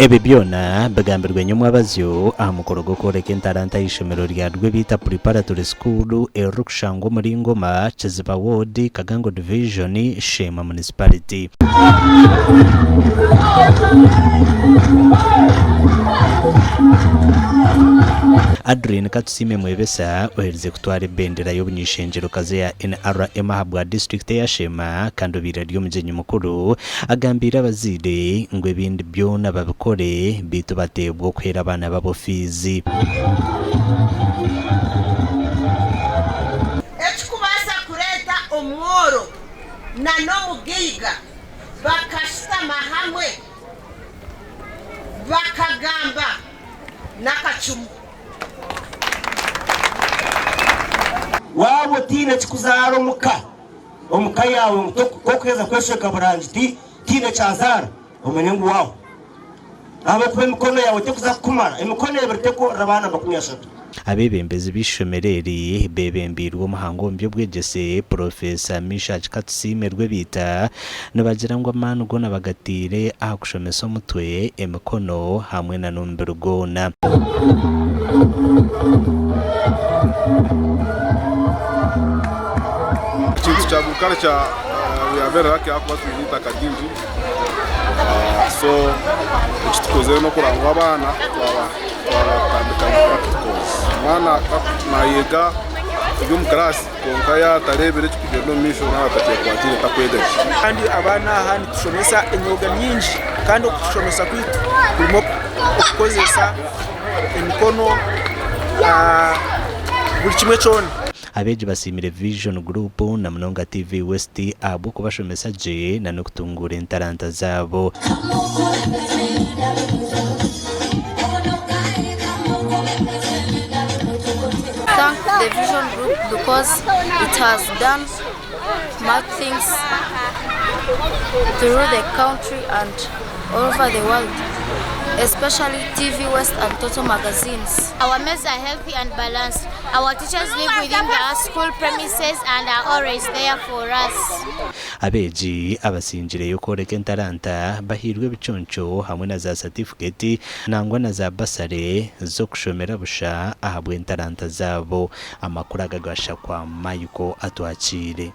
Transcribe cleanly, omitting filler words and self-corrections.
Ebi byona bagambirwe nyuma abazyo amukoro gokoreka entaranta y'ishomero rya Rwebita Preparatory School erukushango muri Ngoma Kiziba Ward Kagango Division Sheema Municipality. Adrien Katusime Mwebesa ohereze kutwara bendera y'obunyishengero kaze ya NRM habwa district ya Sheema kandi biraryo mugenyi mukuru agambira abazire ngwe bindi byona babikore bitu batebwo kwera abana babo fizi. Kubaasa kureta omworo na n'omugiiga bakashitama hamwe bakagamba nakacumu wabo tine chikuzaro omuka yawe kokweza kwesheka burangi tine chazara omenengu wao abo kuba emikono yawe tekuza kumara emikono yeberteko rabana bakumyashatu. Abebembezi bishomereri bebembirwa umuhango Obwegyese Professor Misha Katusime Rwebita nabagira ngo amana ugona bagatire aha kushomesa omutwe emikono hamwe na nomberugona. Chamuka cha yavera yake hapo tuliita kadinji so tukoze no kurangwa abana twatandika practicals mwana na yega ibyo mu class konka ya tarebere tukigero mission na atakiye kwatire takwede kandi abana hani kushomesa imyuga nyinshi kandi kushomesa kwitu kurimo kukozesa emikono buri kimwe cyone. Abeegi basimire Vision Group na Mnonga TV West abo kubashomesa je na nokutungura entaranta zabo. Thank the Vision Group because it has done much things through the country and all over the world, especially TV West and Toto magazines. Our meals are healthy and balanced. Our teachers live within the school premises and are always there for us. Abeegi abasinjire yokoreka entaranta bahirwe biconco hamwe na za certificate nangwa na za basare zo kushomera busha ahabwe entaranta zabo. Amakuru agagasha kwa Mayuko atwakire.